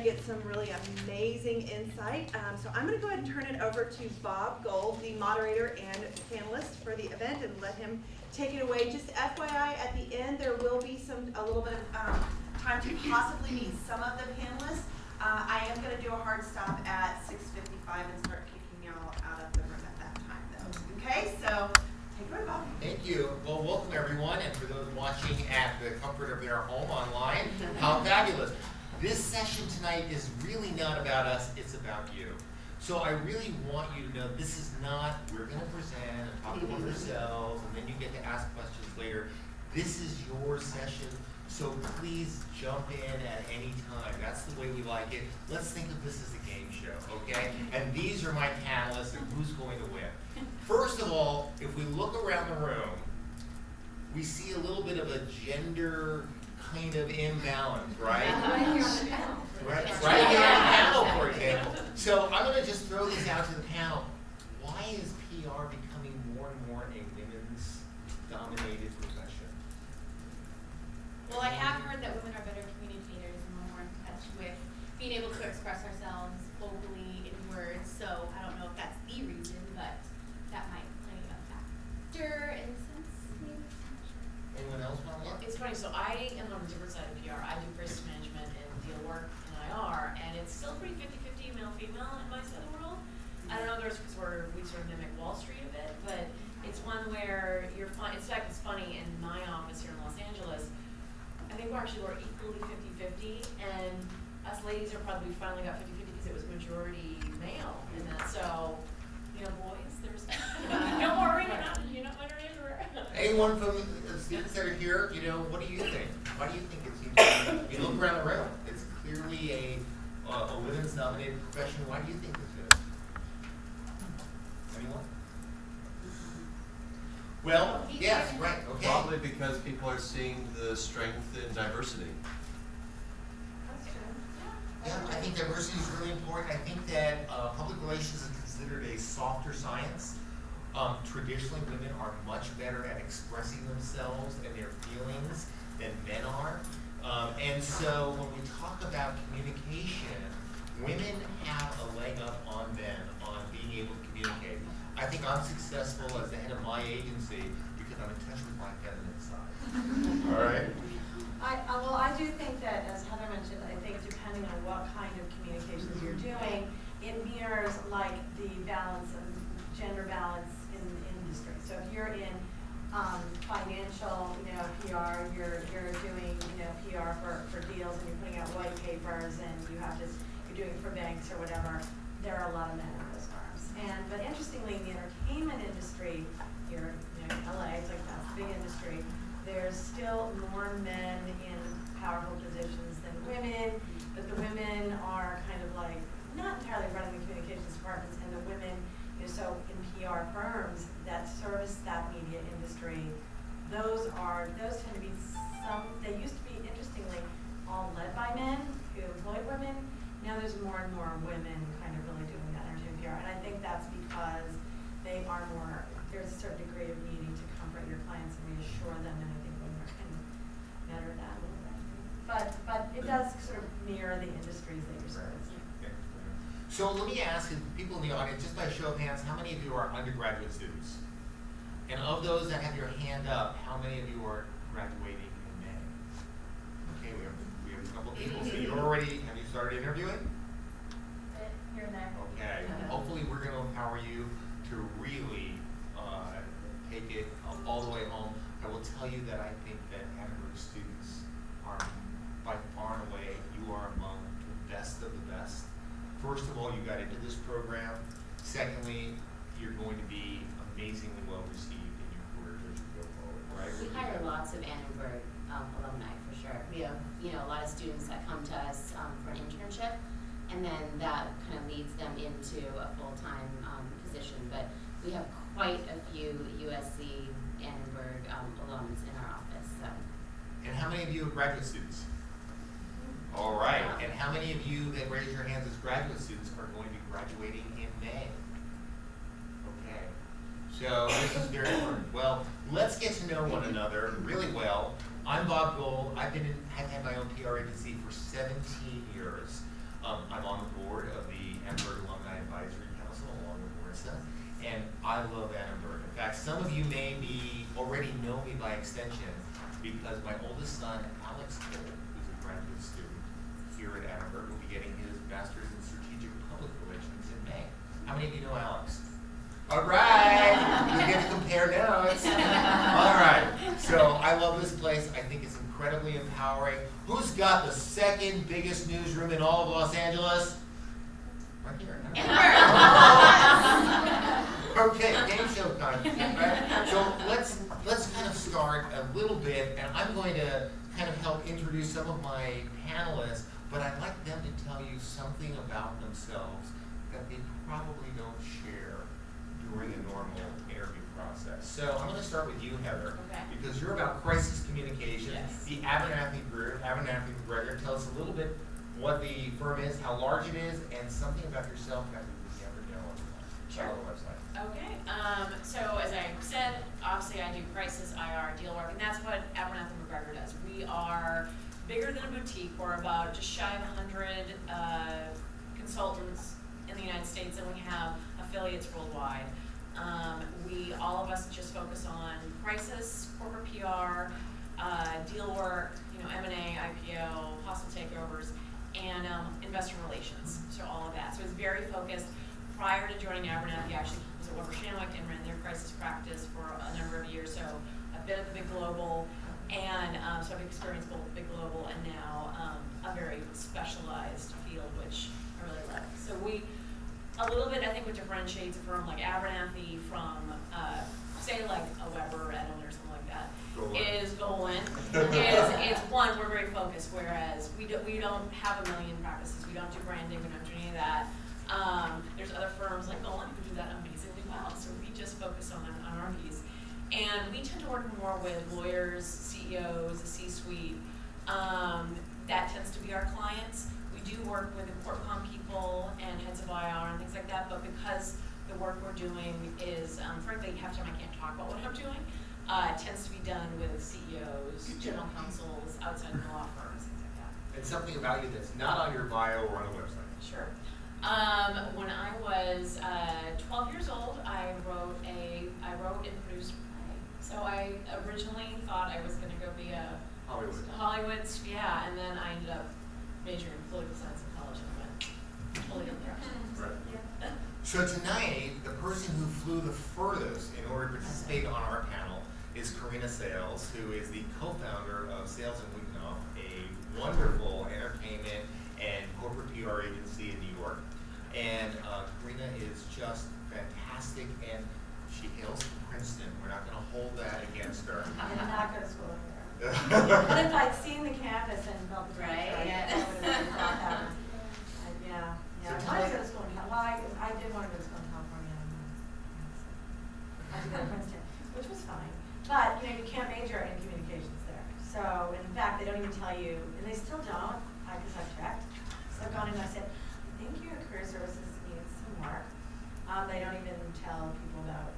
get some really amazing insight. So I'm going to go ahead and turn it over to Bob Gold, the moderator and panelist for the event, and let him take it away. Just FYI, at the end there will be a little bit of time to possibly meet some of the panelists. I am going to do a hard stop at 6:55 and start kicking y'all out of the room at that time, though. Okay, so take it away, Bob. Thank you. Well, welcome everyone, and for those watching at the comfort of their home online, how fabulous. This session tonight is really not about us, it's about you. So I really want you to know this is not, we're going to present and talk about ourselves, and then you get to ask questions later. This is your session, so please jump in at any time. That's the way we like it. Let's think of this as a game show, okay? And these are my panelists and who's going to win. First of all, if we look around the room, we see a little bit of a gender kind of imbalance, right? Right here on the panel, for example. So I'm going to just throw this out to the panel. Why is PR becoming more and more a women's dominated profession? Well, I have heard that women are better communicators and we're more in touch with being able to express ourselves vocally in words. So I don't know if that's the reason, but that might play a factor in a sense. Anyone else want to look? It's funny, so I am on a different side of PR. I do crisis management and deal work and IR, and it's still pretty 50-50 male-female in my side of the world. I don't know if there's because we sort of mimic Wall Street a bit, but it's one where you're fun. In fact, it's funny, in my office here in Los Angeles, I think we're equally 50-50, and us ladies are probably finally got 50-50 because it was majority male in that. So, you know, boys, there's don't worry, you're not wondering everywhere. Anyone from the students that are here, you know, what do you think? Why do you think it seems to be? You look around the room, it's clearly a women's dominated profession. Why do you think this is? Anyone? Well, yes, right, okay. Probably because people are seeing the strength in diversity. Yeah, I think diversity is really important. I think that public relations is considered a softer science. Traditionally, women are much better at expressing themselves and their feelings than men are. And so when we talk about communication, women have a leg up on men on being able to communicate. I think I'm successful as the head of my agency because I'm in touch with my feminine side. All right? Well, I do think that, as Heather mentioned, I think depending on what kind of communications you're doing, it mirrors like the balance of gender balance in industry. So if you're in financial, PR, you're doing, PR for deals and you're putting out white papers and you're doing it for banks or whatever. There are a lot of men in those firms. But interestingly, in the entertainment industry, here, LA, it's like that's a big industry. There's still more men in powerful positions than women, but the women are kind of like not entirely running the communications departments, and the women, so in PR firms that service that media industry, those tend to be they used to be, interestingly, all led by men who employed women. Now there's more and more women kind of really doing that energy in PR, and I think that's because they are there's a certain degree of needing to comfort your clients and reassure them, and I think women are kind of better at that a little bit. But it does sort of mirror the industries that you're servicing. So let me ask people in the audience, just by a show of hands, how many of you are undergraduate students? And of those that have your hand up, how many of you are graduating in May? Okay, we have a couple of people. So have you started interviewing? Here and there. Okay. Hopefully we're going to empower you to really take it all the way home. I will tell you that I think that Annenberg students are, by far and away, you are among the best of the best. First of all, you got into this program. Secondly, you're going to be amazingly well received in your career as you go forward, right? We hire lots of Annenberg alumni for sure. We have, a lot of students that come to us for an internship, and then that kind of leads them into a full-time position. But we have quite a few USC Annenberg alums in our office. So. And how many of you are graduate students? All right. And how many of you that raise your hands as graduate students are going to be graduating in May? Okay. So this is very important. Well, let's get to know one another really well. I'm Bob Gold. I've had my own PR agency for 17 years. I'm on the board of the Annenberg Alumni Advisory Council along with Marissa, and I love Annenberg. In fact, some of you may already know me by extension because my oldest son, Alex Cole, who's a graduate student here at Annenberg, will be getting his Master's in Strategic Public Relations in May. How many of you know Alex? All right, we get to compare notes. All right, so I love this place. I think it's incredibly empowering. Who's got the second biggest newsroom in all of Los Angeles? Right here. Okay, game show time. Right? So let's kind of start a little bit, and I'm going to kind of help introduce some of my panelists, but I'd like them to tell you something about themselves that they probably don't share during a normal interview process. So I'm going to start with you, Heather, Okay. because you're about crisis communication. Yes. The Abernathy Group, Abernathy McGregor. Tell us a little bit what the firm is, how large it is, and something about yourself that we never know on the website. Okay, so as I said, obviously I do crisis, IR, deal work, and that's what Abernathy McGregor does. We are bigger than a boutique. We're about just shy of 100 consultants in the United States, and we have affiliates worldwide. All of us just focus on crisis, corporate PR, deal work, M&A, IPO, hostile takeovers, and investor relations. So all of that. So it's very focused. Prior to joining Abernathy, I actually was at Weber Shandwick and ran their crisis practice for a number of years. So I've been at the big global, and so I've experienced both big global and now a very specialized field, which I really love. So a little bit, I think, what differentiates a firm like Abernathy from, say, like a Weber or Edelman or something like that, is Golan. It's one, we're very focused, whereas we don't have a million practices. We don't do branding, we don't do any of that. There's other firms like Golan who do that amazingly well, so we just focus on our piece. And we tend to work more with lawyers, CEOs, the C-suite. That tends to be our clients. We do work with CorpCom people and heads of IR and things like that, but because the work we're doing is, frankly, half the time I can't talk about what I'm doing, it tends to be done with CEOs, general counsels, outside law firms, things like that. And something about you that's not on your bio or on the website. Sure. When I was 12 years old, I wrote and produced a play. So I originally thought I was going to go be a Hollywood, yeah, and then I ended up majoring in political science in college and went totally in there. Right. Yeah. So tonight, the person who flew the furthest in order to participate on our panel is Karina Sales, who is the co-founder of Sales & Wignoff, a wonderful entertainment and corporate PR agency in New York. And Karina is just fantastic, and she hails from Princeton. We're not going to hold that against her. I did not go to school over there. But if I'd seen the campus and felt the Right, I yeah. would have thought that. Yeah. So I wanted to go to school in California. Well, I did want to go to school in California. I had to go to Princeton, which was fine. But you can't major in communications there. So in fact, they don't even tell you, and they still don't, because I've checked. So I've gone in and I said, I think your career services needs some work. They don't even tell people about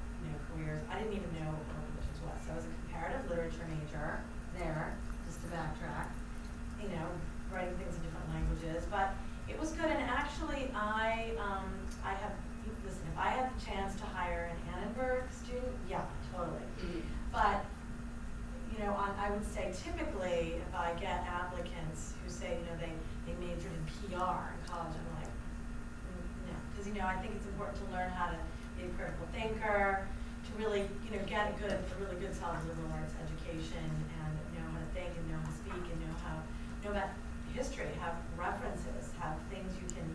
careers. I didn't even know what religions was. So I was a comparative literature major there, just to backtrack. Writing things in different languages, but it was good. And actually, I have listen. If I had the chance to hire an Annenberg student, yeah, totally. Mm-hmm. But I would say typically, if I get applicants who say they majored in PR in college, I'm like, no, because I think it's important to learn how to be a critical thinker, to really get a really good solid liberal arts education, and know how to think and know how to speak and know about history, have references, have things you can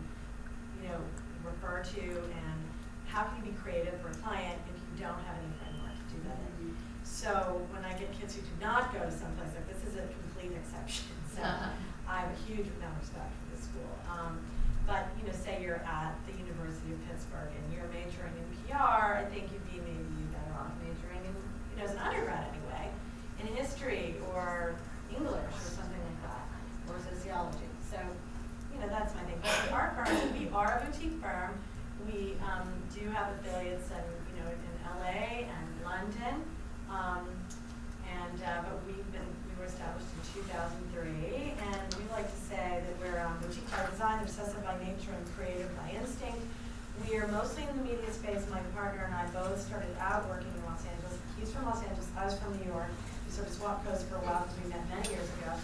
refer to, and how can you be creative for a client if you don't have any framework to do that in. So when I get kids who do not go to someplace like this, is a complete exception. So I have a huge amount of respect for this school. But say you're at the University of Pittsburgh and you're majoring in PR, I think you'd be maybe better off majoring in, as an undergrad anyway, in history or English or something like that, or sociology. So that's my thing. But our firm, we are a boutique firm. We do have affiliates in LA and London, but we were established in 2003, and we like to say that we're boutique by design, obsessive by nature, and creative by instinct. We are mostly in the media space. My partner and I both started out working in Los Angeles. He's from Los Angeles, I was from New York. We sort of swapped codes for a while because we met many years ago.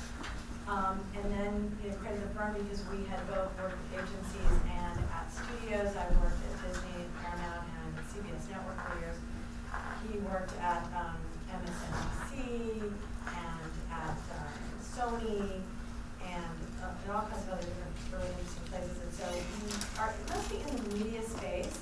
And then created the firm because we had both worked with agencies and at studios. I worked at Disney, Paramount, and CBS Network for years. He worked at MSNBC and at Sony and all kinds of other different really interesting places. And so we are mostly in the media space,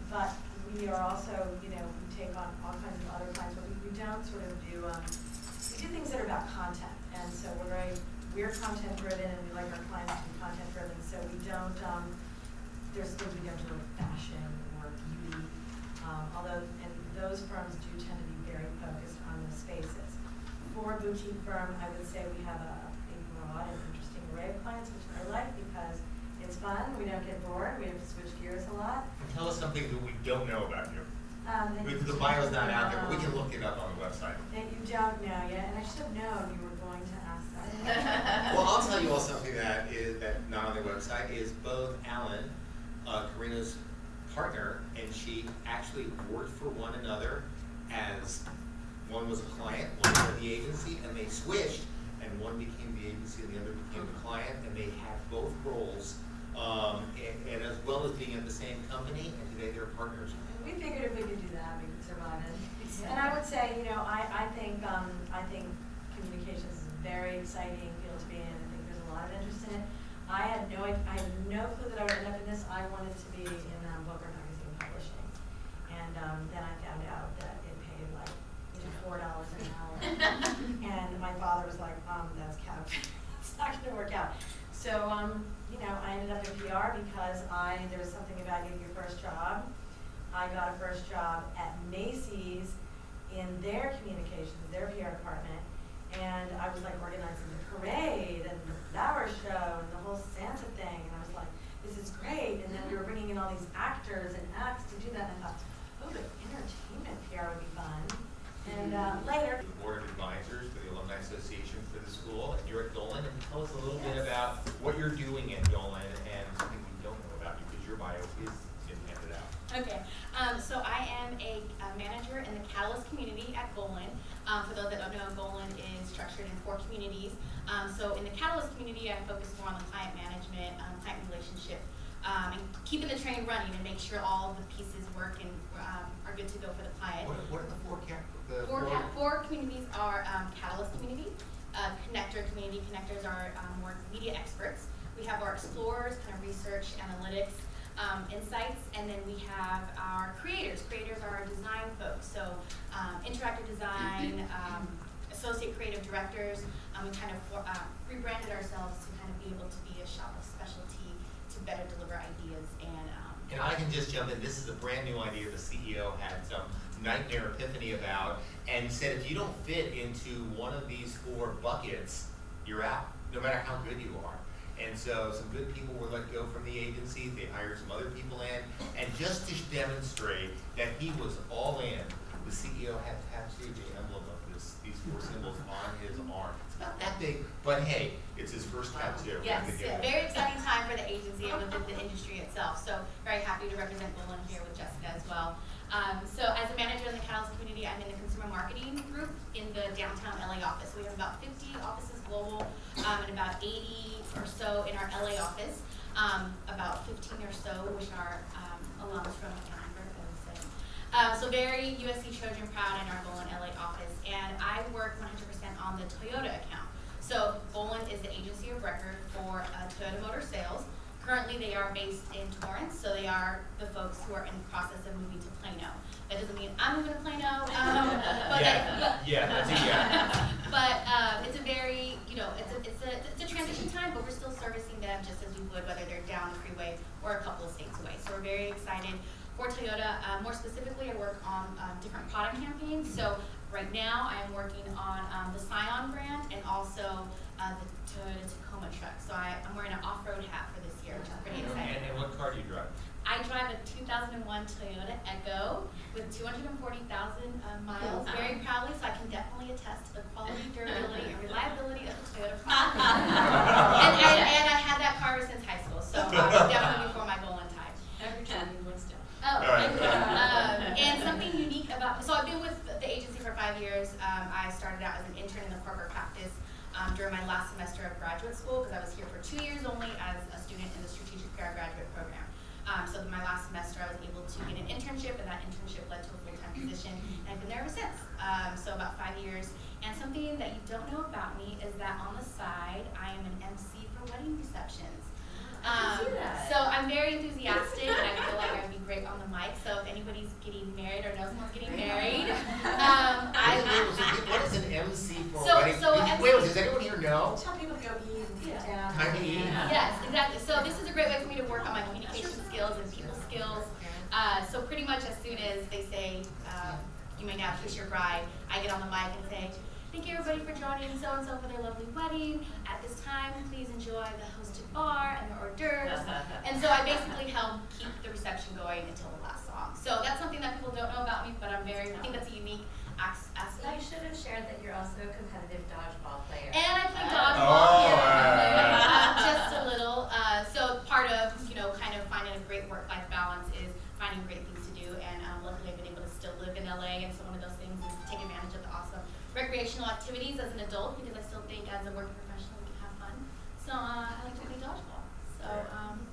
but we are also, we take on all kinds of other clients, but we don't sort of do, we do things that are about content. And so we're content driven, and we like our clients to be content driven. So we don't, there's things we don't do like fashion or beauty, although, and those firms do tend to be very focused on those spaces. For a boutique firm, I would say we have a broad and interesting array of clients, which I like because it's fun, we don't get bored, we have to switch gears a lot. And tell us something that we don't know about you. That The bio's not out there, but we can look it up on the website. That you don't know yet, and I should have known you were going to ask that. Well, I'll tell you all something that is not on the website is both Alan, Karina's partner, and she actually worked for one another as one was a client, one was the agency, and they switched, and one became the agency and the other became the client, and they had both roles, and as well as being at the same company, and today they're partners. We figured if we could do that, we could survive it. And I would say, I think communications is a very exciting field to be in. I think there's a lot of interest in it. I had no clue that I would end up in this. I wanted to be in Booker magazine publishing, and then I found out that it paid like $4 an hour, and my father was like, "That's cap. It's not going to work out." So, I ended up in PR because there was something about getting your first job. I got a first job at Macy's in their communications, their PR department, and I was like organizing the parade and the flower show and the whole Santa thing, and I was like, this is great. And then we were bringing in all these actors and acts to do that, and I thought, oh, but entertainment PR would be fun. And later, The Board of Advisors for the Alumni Association for the school, and you're at Dolan, and tell us a little bit about what you're doing at Dolan and something we don't know about you, because your bio is handed out. Okay, so I am a manager in the Catalyst community at Golan. For those that don't know, Golan is structured in 4 communities. So in the Catalyst community, I focus more on the client management, client relationship, and keeping the train running and make sure all of the pieces work and are good to go for the client. What are the Four communities are Catalyst community, Connector community. Connectors are more media experts. We have our explorers, kind of research, analytics, insights, and then we have our creators. Creators are our design folks, so interactive design, associate creative directors. We kind of rebranded ourselves to kind of be able to be a shop of specialty to better deliver ideas And I can just jump in. This is a brand new idea the CEO had some nightmare epiphany about, and said if you don't fit into one of these 4 buckets, you're out, no matter how good you are. And so some good people were let go from the agency. They hired some other people in, and just to demonstrate that he was all in, the CEO had tattooed the emblem of these 4 symbols on his arm. It's not that big, but hey, it's his first tattoo. Yes, very exciting time for the agency and within the industry itself. So very happy to represent Golan here with Jessica as well. So as a manager in the Catalyst community, I'm in the consumer marketing group in the downtown LA office. We have about 50 offices global, and about 80 or so in our LA office. About 15 or so which are alums from Annenberg, I would say. So very USC Trojan proud in our Golan LA office, and I work 100% on the Toyota account. So Golan is the agency of record for Toyota Motor Sales. Currently, they are based in Torrance, so they are the folks who are in the process of moving to Plano. That doesn't mean I'm moving to Plano, but but it's a very, it's a transition time, but we're still servicing them just as we would whether they're down the freeway or a couple of states away. So we're very excited for Toyota. More specifically, I work on different product campaigns. So right now, I am working on the Scion brand and also the Toyota Tacoma truck. So I'm wearing an off-road hat for this year, which is pretty exciting. And what car do you drive? I I drive a 2001 Toyota Echo with 240,000 miles very proudly, so I can definitely attest to the quality, durability, and reliability of the Toyota product. and I had that car ever since high school, so definitely before my goal in time. Every time you went down. Oh, Right. and something unique about, so I've been with the agency for 5 years. I started out as an intern in the corporate practice during my last semester of graduate school, because I was here for 2 years only as a student in the strategic PR graduate program. So my last semester I was able to get an internship, and that internship led to a full-time position, and I've been there ever since. So about 5 years. And something that you don't know about me is that on the side, I am an MC for wedding receptions. I can see that. So I'm very enthusiastic, and I feel like I would be great on the mic. So if anybody's getting married or knows someone's getting married, What is an MC for So- a wedding? so Wait, does anyone here know? Tell people to go eat and sit down. Time to eat. Yes, exactly. So this is a great way for me to work on my communication skills and people skills. So pretty much as soon as they say, you may now kiss your bride, I get on the mic and say, thank you everybody for joining so-and-so for their lovely wedding. At this time, please enjoy the hosted bar and the hors d'oeuvres. And so I basically help keep the reception going until the last song. So that's something that people don't know about me, but I think that's a unique aspect. You should have shared that you're also a competitive dodgeball player. And I play dodgeball, yeah. just a little. So part of, kind of finding a great work-life balance is finding great things to do. And luckily I've been able to still live in LA. And so one of those things is to take advantage of the awesome recreational activities as an adult, because I still think as a working professional we can have fun. So I like to play dodgeball. So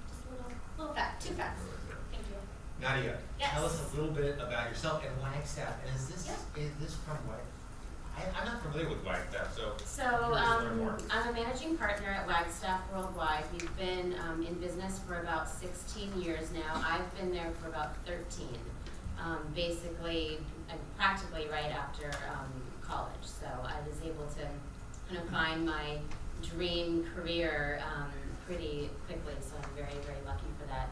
just a little fact, 2 facts. Thank you. Nadia, Yes. tell us a little bit about yourself and Wagstaff. And is this from what? I'm not familiar with Wagstaff, so. So, curious to learn more. I'm a managing partner at Wagstaff Worldwide. We've been in business for about 16 years now. I've been there for about 13. Basically, practically right after college. So I was able to kind of find my dream career pretty quickly. So I'm very, very lucky for that.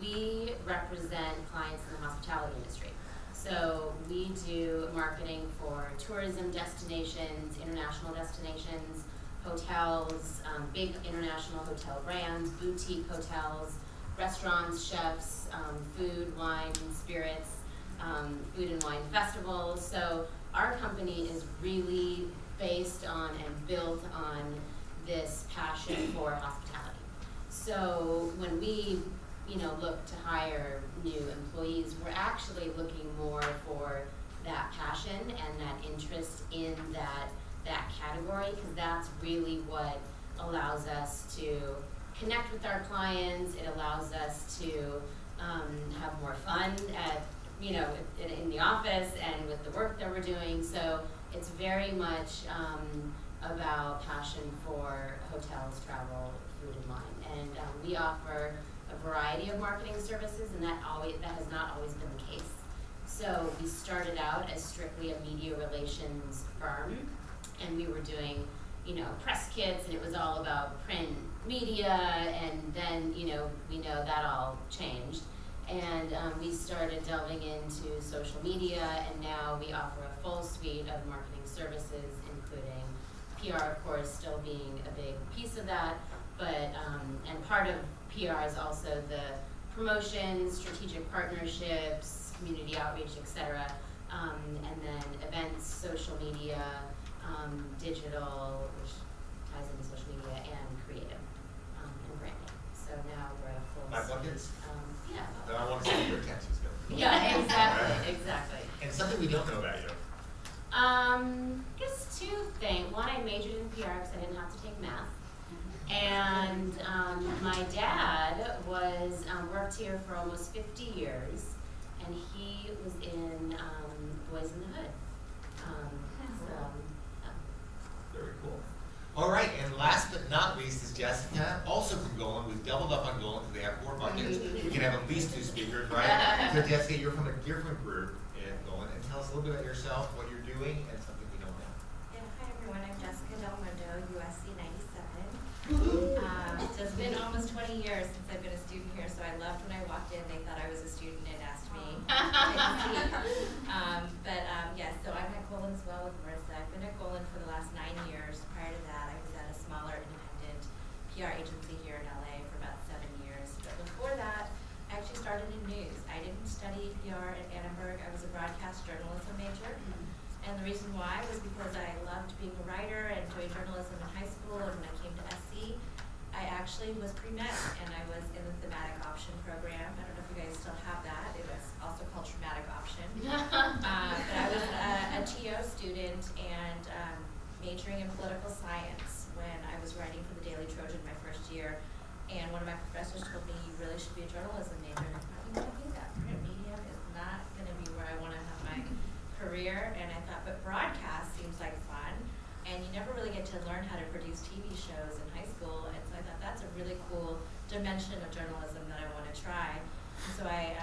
We represent clients in the hospitality industry. So we do marketing for tourism destinations, international destinations, hotels, big international hotel brands, boutique hotels, restaurants, chefs, food, wine, spirits, food and wine festivals. So our company is really based on and built on this passion for hospitality. So when we look to hire new employees, we're actually looking more for that passion and that interest in that category, because that's really what allows us to connect with our clients. It allows us to have more fun in the office and with the work that we're doing. So it's very much about passion for hotels, travel, food, and wine. And we offer a variety of marketing services, and that has not always been the case. So we started out as strictly a media relations firm, and we were doing, press kits, and it was all about print media, and then, we know that all changed. And we started delving into social media, and now we offer a full suite of marketing services, including PR, of course, still being a big piece of that, but, and part of PR is also the promotions, strategic partnerships, community outreach, etc. And then events, social media, digital, which ties into social media, and creative, and branding. So now we're a full My suite. buckets? Yeah. Then I want to see your tattoos go. Yeah, exactly. And something we don't know about you. I guess 2 things. One, I majored in PR because I didn't have to take math. And my dad was worked here for almost 50 years, and he was in Boys in the Hood. Very cool. All right, and last but not least is Jessica, also from Golan. We've doubled up on Golan because they have 4 buckets. We can have at least 2 speakers, right? So Jessica, you're from a different group in Golan, and tell us a little bit about yourself, what you're doing, and something we don't know. Yeah, hi everyone, I'm Jessica Del Mundo, USC 97. So it's been almost 20 years since I've been a student here, so I loved when I walked in, they thought I was a student and asked me. Yes, so I'm at Golan as well with Marissa. I've been at Golan for the last 9 years. Prior to that, I was at a smaller independent PR agency here in LA for about 7 years. But before that, I PR at Annenberg. I was a broadcast journalism major. And the reason why was because I loved being a writer and doing journalism in high school, and when I came to SC, I actually was pre-med, and I was in the thematic option program. I don't know if you guys still have that. It was also called traumatic option. But I was a TO student and majoring in political science when I was writing for the Daily Trojan my first year. And one of my professors told me, you really should be a journalism major. And I thought, you know, I think that print medium is not going to be where I want to have my career. And I thought, but broadcast seems like fun. And you never really get to learn how to produce TV shows in high school. And so I thought, that's a really cool dimension of journalism that I want to try. And so I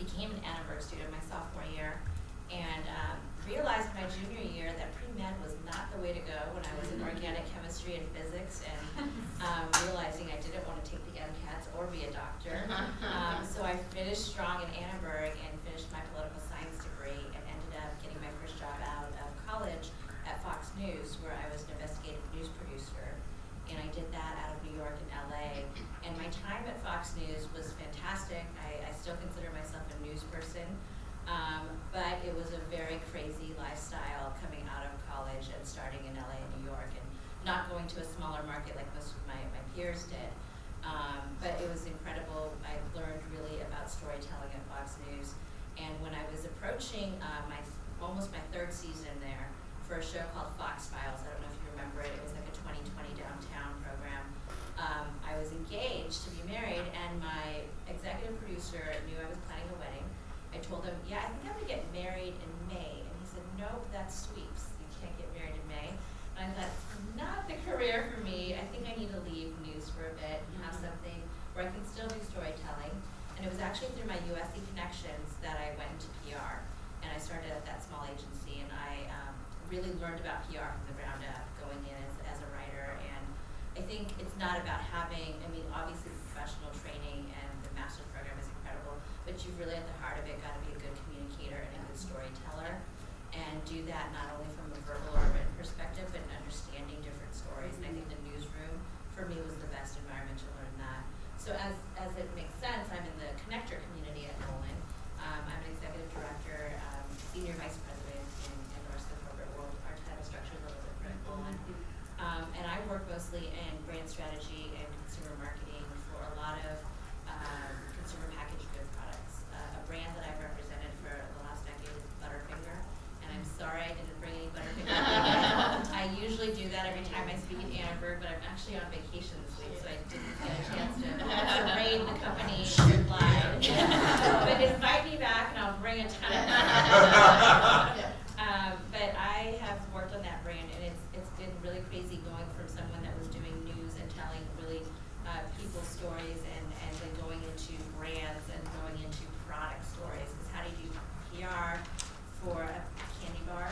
became an Annenberg student my sophomore year, and realized my junior year that pre-med was not the way to go when I was in organic chemistry and physics, and realizing I didn't want to take the MCATs or be a doctor. So I finished strong in Annenberg and finished my political science degree, and ended up getting my first job out of college at Fox News, where I was an investigative news producer. And I did that out of New York and LA. And my time at Fox News was fantastic. I still consider myself a news person. But it was a very crazy lifestyle coming out of college and starting in LA and New York, and not going to a smaller market like most of my peers did. But it was incredible. I learned really about storytelling at Fox News. And when I was approaching almost my third season there for a show called Fox Files, I don't know if you remember it, it was like a 20/20 downtown program. I was engaged to be married, and my executive producer knew I was planning a wedding. I told him, yeah, I think I'm gonna get married in May. And he said, nope, that's sweeps. You can't get married in May. And I thought, not the career for me. I think I need to leave news for a bit and have something where I can still do storytelling. And it was actually through my USC connections that I went into PR. And I started at that small agency, and I really learned about PR from the ground up, going in as a writer. And I think it's not about having, I mean, obviously professional training and the master's program is incredible, but you really at the heart of it got to be a good communicator and a good storyteller, and do that not only from a verbal or written perspective, but in understanding different stories. And I think the newsroom for me was the best environment to learn that. So as it makes sense, I'm in the connector community at Nolan. I'm an executive director, senior vice president in the rest of the corporate world. Our title structure is a little different at Nolan. And I work mostly in brand strategy and consumer marketing for a lot of consumer packaged good products. A brand that I've represented for the last decade is Butterfinger, and I'm sorry I didn't bring any Butterfinger. I usually do that every time I speak at Annenberg, but I'm actually on vacation this week, so I didn't get a chance to raid the company live. But invite me back, and I'll bring a ton of but I have worked on that brand, and it's been really crazy going from someone that was doing news and telling really people's stories, and then going into brands and going into product stories. Because how do you do PR for a candy bar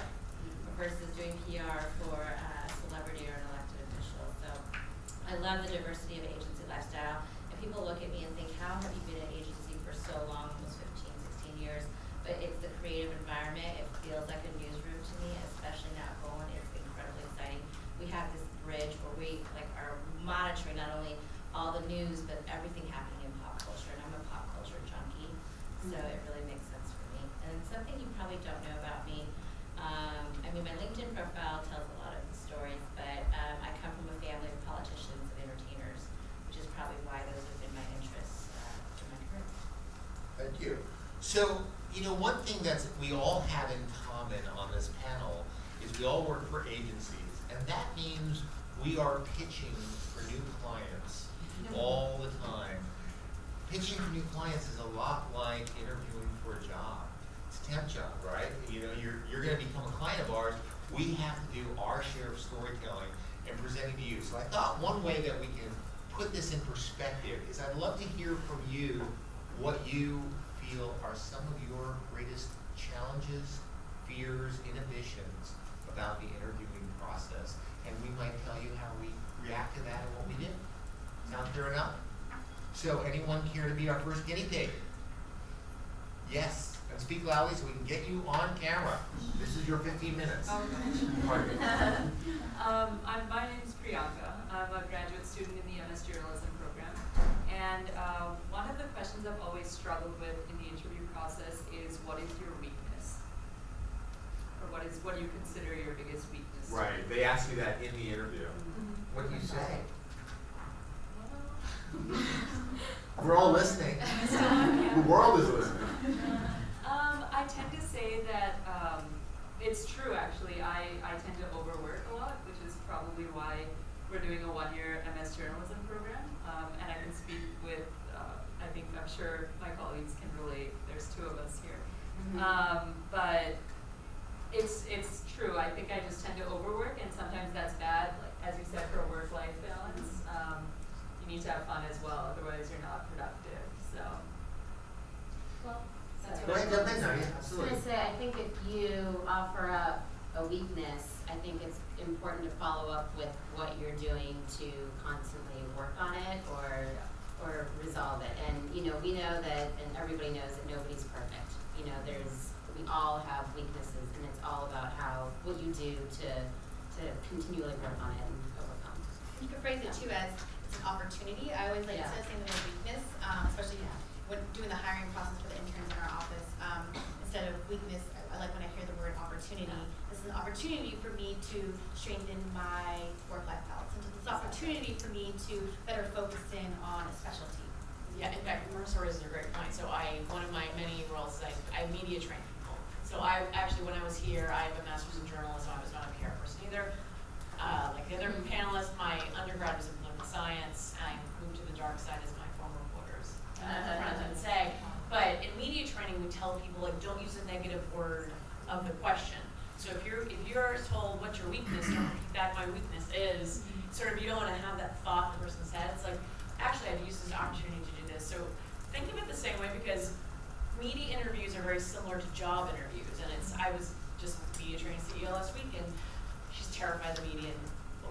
versus doing PR for a celebrity or an elected official? So I love the diversity of agency lifestyle. And people look at me and think, how have you been at agency for so long, almost 15, 16 years? But it's the creative environment. It feels like a newsroom to me, especially now at Bowen. It's incredibly exciting. We have this bridge where we are monitoring not only all the news, but everything happening in pop culture. And I'm a pop culture junkie, so it really makes sense for me. And something you probably don't know about me, I mean, my LinkedIn profile tells a lot of the stories, but I come from a family of politicians and entertainers, which is probably why those have been my interests in my career. Thank you. So, you know, one thing that we all have in common on this panel is we all work for agencies, and that means we are pitching for new clients all the time. Pitching for new clients is a lot like interviewing for a job. It's a temp job, right? You know, you're going to become a client of ours. We have to do our share of storytelling and presenting to you. So I thought one way that we can put this in perspective is I'd love to hear from you what you feel are some of your greatest challenges, fears, inhibitions about the interviewing process. And we might tell you how we react to that and what we did. Sound fair enough? So anyone care to be our first guinea pig? Yes, and speak loudly so we can get you on camera. This is your 15 minutes. Okay. My name is Priyanka. I'm a graduate student in the MS Journalism program. And one of the questions I've always struggled with in the interview process what you consider your biggest weakness. to Right, be. they ask you that in the interview. What do you say? We're all listening. The world is listening. I tend to say that it's true actually. I tend to overwork a lot, which is probably why we're doing a one-year MS journalism program. And I can speak with, I'm sure my colleagues can relate. There's two of us here. But it's true. I think I just tend to overwork, and sometimes that's bad, like as you said, for a work-life balance. You need to have fun as well, otherwise you're not productive. So. Well, Go ahead, jump in, Nadia. I was gonna say, I think if you offer up a weakness, I think it's important to follow up with what you're doing to constantly work on it or resolve it. And we know that, and everybody knows that nobody's perfect. We all have weaknesses, and it's all about what you do to continually work on it and overcome. You could phrase it too as it's an opportunity. I always like to say the word weakness, especially when doing the hiring process for the interns in our office. Instead of weakness, I like when I hear the word opportunity. This is an opportunity for me to strengthen my work-life balance. And it's an opportunity for me to better focus in on a specialty. Yeah, in fact, Marissa raises a great point. So one of my many roles is I media train people. So I actually, when I was here, I have a master's in journalism. I was not a PR person either. Like the other panelists, my undergrad was in political science, and I moved to the dark side as my former reporters friends would say. But in media training, we tell people, like, don't use the negative word of the question. So if you're told what's your weakness, don't repeat back my weakness is, sort of, you don't want to have that thought in the person's head. It's like, actually, I've used this opportunity to do this. So think of it the same way, because media interviews are very similar to job interviews. And I was just media training CEO last week, and she's terrified of the media, and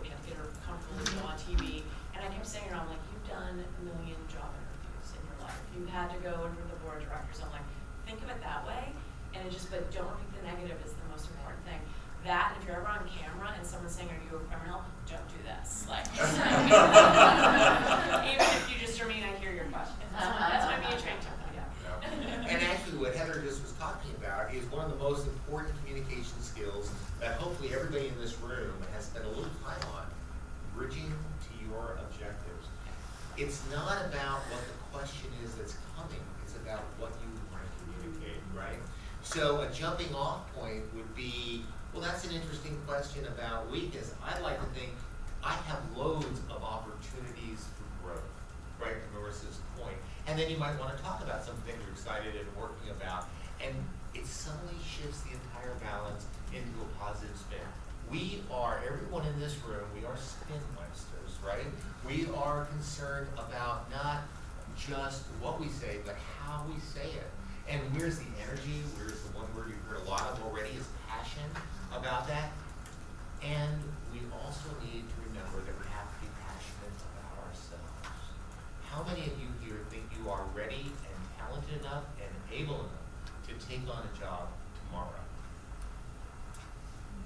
we had to get her comfortable to go on TV. And I kept saying to her, I'm like, you've done a million job interviews in your life. You had to go in front of the board of directors. I'm like, think of it that way, and but don't repeat the negative is the most important thing. That, and if you're ever on camera and someone's saying, are you a criminal? Don't do this. Like, even if you just mean, I hear your question. That's my media training term. And actually what Heather just was talking about is one of the most important communication skills that hopefully everybody in this room has spent a little time on, bridging to your objectives. It's not about what the question is that's coming, it's about what you want to communicate, right? So a jumping off point would be, well, that's an interesting question about weakness. I'd like to think I have loads of opportunities for growth, right, to Marissa's point. And then you might want to talk about something you're excited and working about. And it suddenly shifts the entire balance into a positive spin. Everyone in this room, we are spin meisters, right? We are concerned about not just what we say, but how we say it. And where's the energy? Where's the one word you've heard a lot of already is passion about that. And we also need to remember that we have to be passionate about ourselves. How many of you here think you are ready and talented enough and able enough to take on a job tomorrow?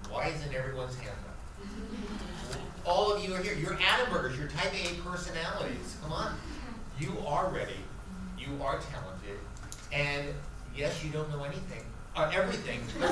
Why isn't everyone's hand up? All of you are here. You're Adambergers. You're type A personalities. Come on. You are ready. You are talented. And yes, you don't know anything. Everything. But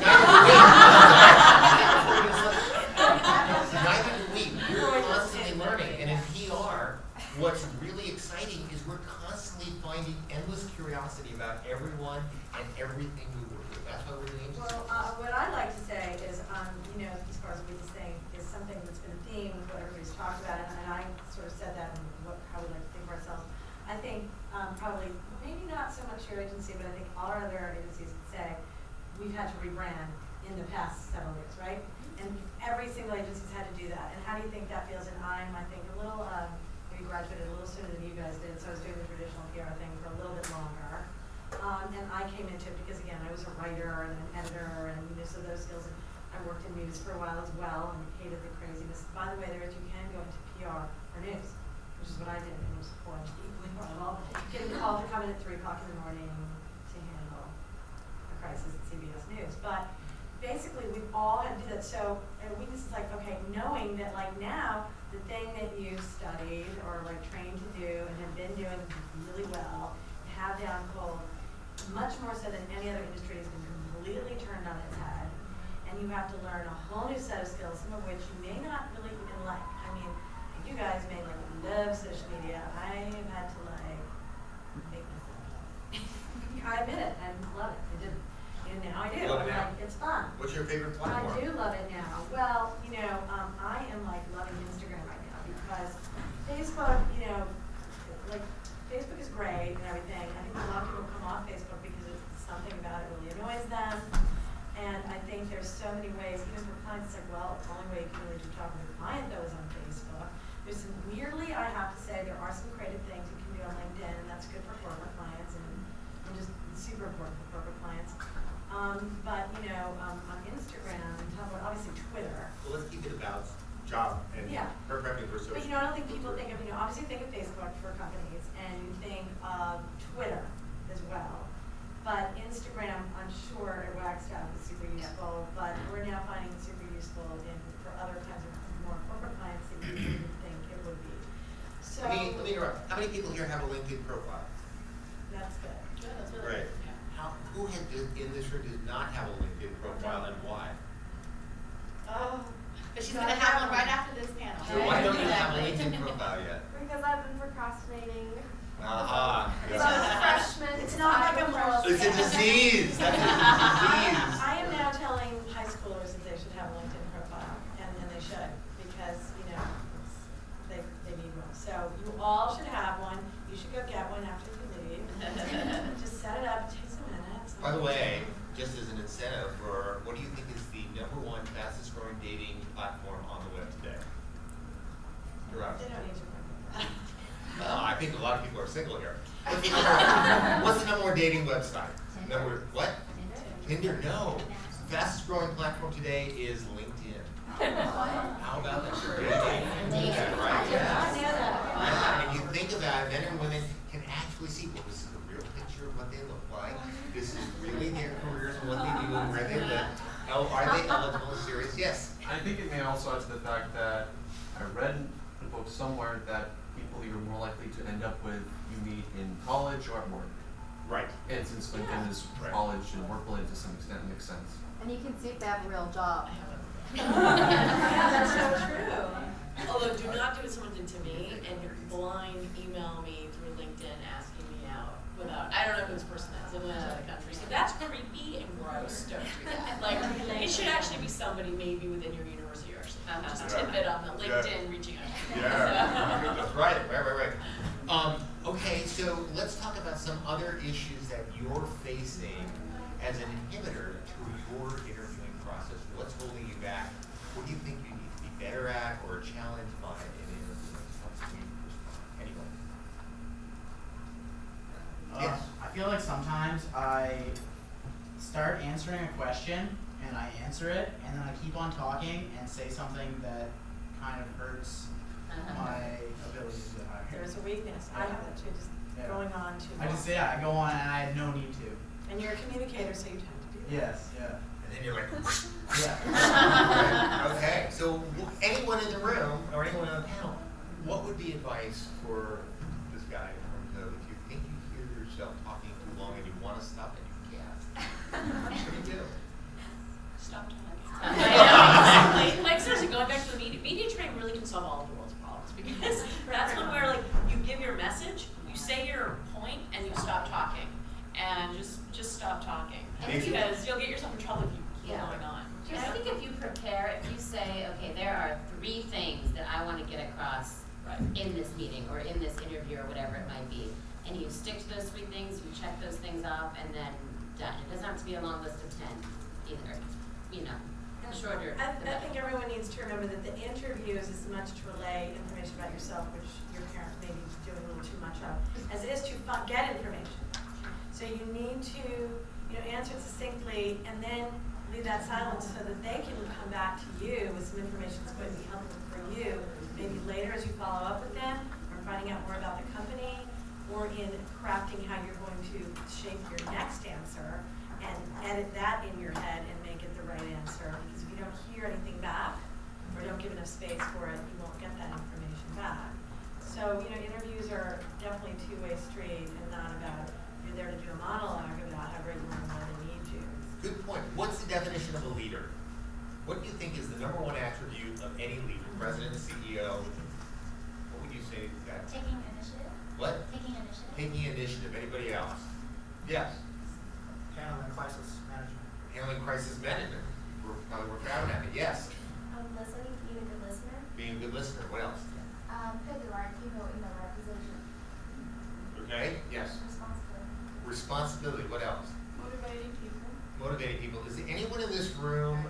neither do we. We're constantly learning. And in PR, what's really exciting is we're constantly finding endless curiosity about everyone and everything we work with. That's why we're doing this. Well, what I'd like to say is, as far as we just saying, is something that's been a theme with what everybody's talked about, and I sort of said that in how we like to think of ourselves. I think probably, maybe not so much your agency, but I think all our other agencies would say, we've had to rebrand in the past several years, right? And every single agency's had to do that. And how do you think that feels? And I think, a little, maybe graduated a little sooner than you guys did, so I was doing the traditional PR thing for a little bit longer. And I came into it because, again, I was a writer and an editor, and so those skills. And I worked in news for a while as well, and hated the craziness. By the way, you can go into PR for news, which is what I did, and it was equally horrible. Getting called to come in at 3 o'clock in the morning to handle a crisis at CBS News. But basically, we've all had to do that. So, weakness is like, okay, knowing that, like, now, the thing that you've studied or, like, trained to do and have been doing really well, have down cold, much more so than any other industry, has been completely turned on its head. and you have to learn a whole new set of skills, some of which you may not really even like. I mean, you guys may love social media. I have had to make myself. I admit it, I love it. I didn't. And now I do. Love it I'm now. like, it's fun. What's your favorite platform? I do love it now. Well, I am loving Instagram right now because Facebook, Facebook is great and everything. I think a lot of people come off Facebook because something about it really annoys them. And I think there's so many ways, even for clients, it's like, well, the only way you can really do talking to a client though is on Facebook. There's some weirdly, I have to say, there are some creative things you can do on LinkedIn, and that's good for corporate clients and just super important for corporate clients. But on Instagram and Tumblr, obviously Twitter. Well, let's keep it about job and prepping for social. But I don't think people think of, obviously think of Facebook for companies, and you think of Twitter as well. But Instagram, I'm sure at Wagstaff is super useful, but we're now finding it super useful for other kinds of more corporate clients that you wouldn't think it would be. So Let me interrupt. How many people here have a LinkedIn profile? that's good. Yeah, that's really Right. good. Yeah. Who in this room does not have a LinkedIn profile and why? Oh, but she's gonna have one right after this panel. So why don't you have a LinkedIn profile yet? Because I've been procrastinating. Aha. Since I was a freshman. It's not like a moral It's a disease. That's a disease. I am now telling high schoolers that they should have a LinkedIn profile, and they should, because, they need one. So you all should have one. You should go get one after you leave. Just set it up, it takes a minute. By the way, just as an incentive for, what do you think is the #1 fastest growing dating platform on the web today? You're up. They don't need to worry. Well, I think a lot of people are single here. What's the #1 dating website? What? Tinder? No. Fastest growing platform today is LinkedIn. How about that for dating? Right? I know that. Yeah, and you think about it, men and women can actually see, well, this is a real picture of what they look like. This is really their careers and what they do and where they live. Oh, are they eligible and serious? Yes. I think it may also add to the fact that I read in a book somewhere that people you're more likely to end up with you meet in college or at work. Right. And since LinkedIn is college and work related to some extent, it makes sense. And you can see if they have a real job. Yeah, that's so true. Although, do not do what someone did to me and blind email me through LinkedIn asking me out without, I don't know who this person is, it went out of the country. So that's creepy and gross, don't do that. Like, it should actually be somebody maybe within your university or something. Just a tidbit on the LinkedIn reaching out. Yeah, that's right. Okay, so let's talk about some other issues that you're facing as an inhibitor to your interviewing process. What's holding you back? What do you think you need to be better at or challenged by in interviewing? Anyone? Yes. I feel like sometimes I start answering a question and I answer it and then I keep on talking and say something that kind of hurts my ability to hire. There's a weakness. I have that too, just going on too long. I go on and I had no need to. And you're a communicator, so you tend to do that. Yes, yeah. And then you're like, Yeah. Right. Okay, so anyone in the room or anyone on the panel, what would be advice for this guy in terms of if you think you hear yourself talking too long and you want to stop and you can't? What do you do? Stop talking. Exactly. Like seriously, going back to the media training really can solve all of the world's problems because that's one where you give your message, you say your point, and you stop talking, and just stop talking because you'll get yourself in trouble if you keep going on. And I think if you prepare, if you say, okay, there are 3 things that I want to get across in this meeting or in this interview or whatever it might be, and you stick to those 3 things, you check those things off, and then done. It doesn't have to be a long list of 10 either. The shorter. I think everyone needs to remember that the interview is as much to relay information about yourself, which your parents may be doing a little too much of, as it is to get information. So you need to, answer it succinctly and then leave that silence so that they can come back to you with some information that's going to be helpful for you, maybe later as you follow up with them or finding out more about the company or in crafting how you're going to shape your next answer and edit that in your head and make it the right answer. Because if you don't hear anything back or don't give enough space for it, you won't get that information back. So, interviews are definitely a two-way street and not about you're there to do a monologue about how great you are and why they need you. Good point. What's the definition of a leader? think is the #1 attribute of any leader, president, CEO? What would you say to that? Taking initiative. What? Taking initiative. Taking initiative. Anybody else? Yes. Handling crisis management. Handling crisis management. We're proud of that. Yes. Listening, being a good listener. Being a good listener. What else? Put the right people in the right position. Okay. Yes. Responsibility. Responsibility. What else? Motivating people. Motivating people. Is there anyone in this room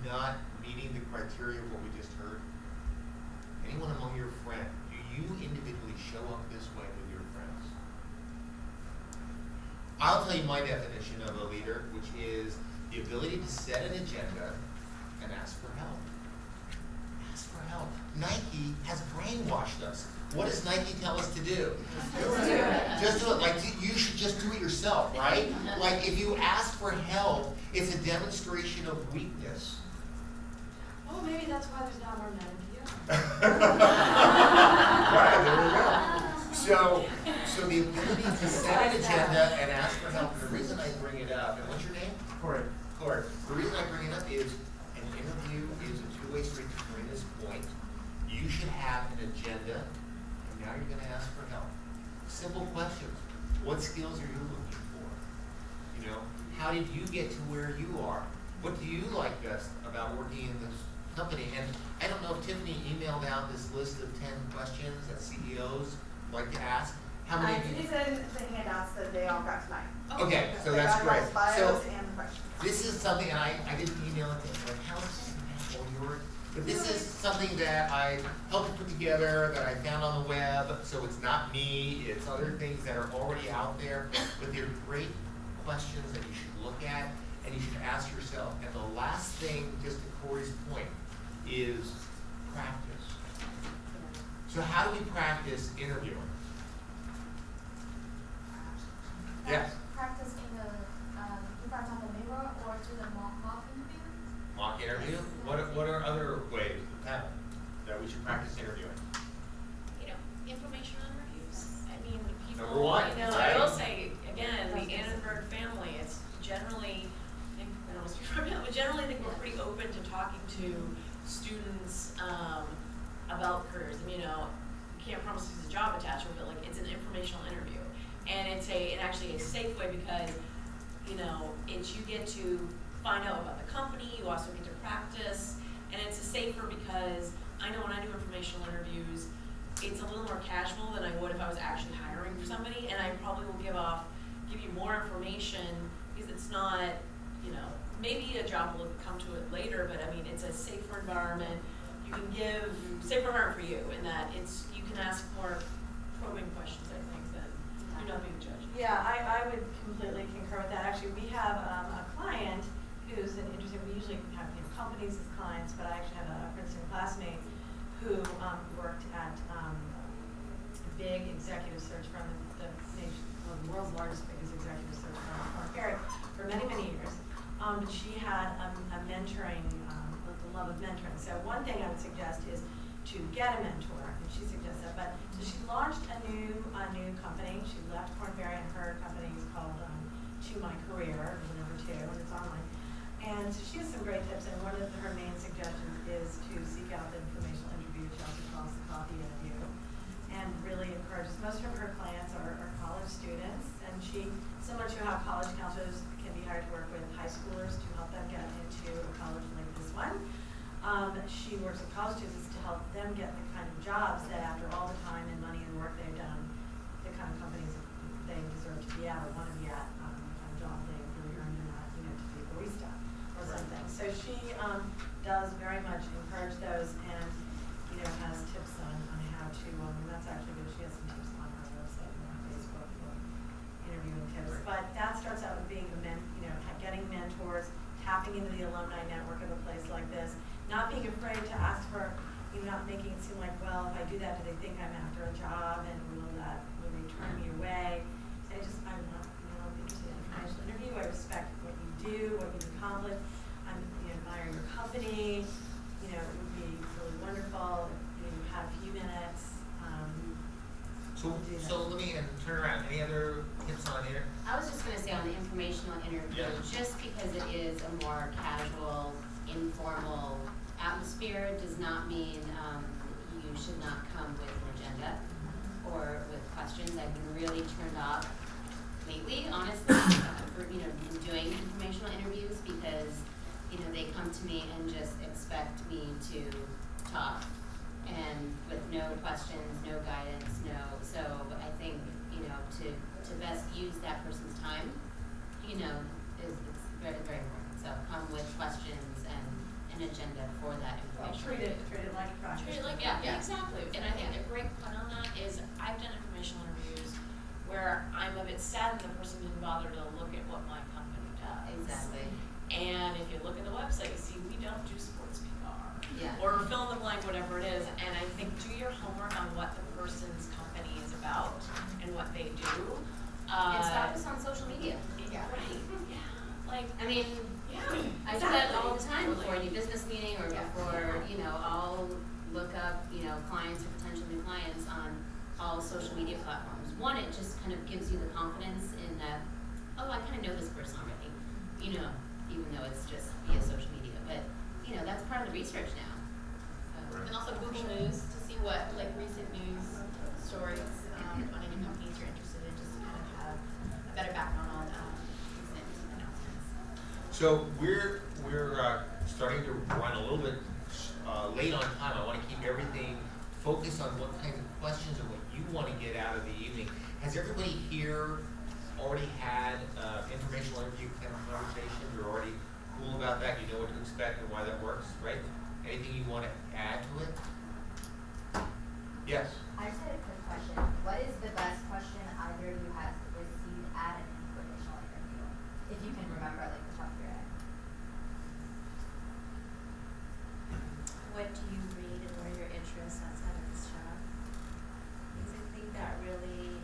not meeting the criteria of what we just heard? Anyone among your friends? Do you individually show up this way with your friends? I'll tell you my definition of a leader, which is the ability to set an agenda and ask for help. Ask for help. Nike has brainwashed us. What does Nike tell us to do? Just do it. Just do it. Like, you should just do it yourself, right? Like, if you ask for help, it's a demonstration of weakness. Oh, maybe that's why there's not more men in PR. Right, there we go. So the ability to set an agenda and ask for help, and the reason I bring it up, and what's your name? Corey. Clark. The reason I bring it up is an interview is a two-way street to bring this point. You should have an agenda, and now you're gonna ask for help. Simple questions. What skills are you looking for? You know, how did you get to where you are? What do you like best about working in this company? And I don't know if Tiffany emailed out this list of 10 questions that CEOs like to ask. How many? It's in the handouts that they all got tonight. Okay, so They that's got great. those bios So and the questions. this is something, and I didn't email it to my accountant or yours, but this is something that I helped to put together, that I found on the web, so it's not me, it's other things that are already out there, but they're great questions that you should look at and you should ask yourself. And the last thing, just to Corey's point, is practice. So how do we practice interviewing? Yes? Practice in front of the mirror or to the mock interview. Mock interview? What are other ways that we should practice interviewing? You know, informational interviews. I mean, people, Number one, you know, right? I will say, again, the Annenberg family, it's generally, I think, I don't know, speak for me, but generally I think we're pretty open to talking to students about careers. And, you know, you can't promise there's a job attachment, but like it's an informational interview. And it's actually a safe way because, you know, you get to find out about the company, you also get to practice, and it's safer because I know when I do informational interviews, it's a little more casual than I would if I was actually hiring for somebody, and I probably will give you more information because it's not, you know, maybe a job will come to it later, but I mean, it's a safer environment. You can give safer environment for you in that you can ask more probing questions, I think, than you're not being judged. Yeah, I would completely concur with that. Actually, we have a client who's an interesting, we usually have companies as clients, but I actually have a Princeton classmate who worked at a big executive search firm, one of the world's largest, biggest executive search firm, Korn Ferry, for many, many years. But she had a mentoring, the love of mentoring. So one thing I would suggest is to get a mentor, and she suggests that. But so she launched a new company. She left Korn Ferry, and her company is called To My Career, the number 2, and it's online. And so she has some great tips, and one of her main suggestions is to seek out the informational interview, which also calls the coffee interview, and really encourages. Most of her clients are college students, and she, similar to how college counselors can be hired to work with high schoolers to help them get into a college like this one. She works with college students to help them get the kind of jobs that after all the time and money and work they've done, the kind of companies that they deserve to be at or want to be at, the kind of job they really earned in that, you know, to be a barista or something. So she does very much encourage those and, you know, has tips on how to, and that's actually good. She has some tips on her website and her Facebook for interviewing tips. But that starts out with being getting mentors, tapping into the alumni network of a place like this, not being afraid to ask for, not making it seem like, well, if I do that, do they think I'm after a job and will they turn me away? So I'm not, interested in an informational interview. I respect what you do, what you've accomplished. I admire your company. It would be really wonderful if you had a few minutes. So let me turn around. Any other tips on I was just going to say on the informational interview, Yeah. just because it is a more casual informal atmosphere does not mean you should not come with an agenda or with questions. I've been really turned off lately, honestly, for doing informational interviews because they come to me and just expect me to talk and with no questions, no guidance, so I think to best use that person's time is very, very important. So come with questions and an agenda for that information. Treat it like a project. Treat it like, yeah, exactly. And I think a great point on that is I've done informational interviews where I'm a bit sad that the person didn't bother to look at what my company does. Exactly. And if you look at the website, you see we don't do sports PR. Yeah. Or fill in the blank, whatever it is. And I think do your homework on what the person's company is about and what they do. And stalk us on social media. Yeah. Right. Yeah. Like, I mean, I do that all the time before any business meeting or before, I'll look up, clients or potential new clients on all social media platforms. One, it just kind of gives you the confidence in that, oh, I kind of know this person already, even though it's just via social media. But, that's part of the research now. So. And also Google News to see what recent news stories on any companies you're interested in, just to kind of have a better background on recent announcements. So we're starting to run a little bit late on time. I want to keep everything focused on what kinds of questions and what you want to get out of the evening. Has everybody here already had informational interview kind of conversations? You're already cool about that? You know what to expect and why that works, right? Anything you want to add to it? Yes. I just had a quick question. What is the best question either of you has received at an informational interview? If you can remember, the top of your head. What do you read and what are your interests outside of this job? Because I think that really,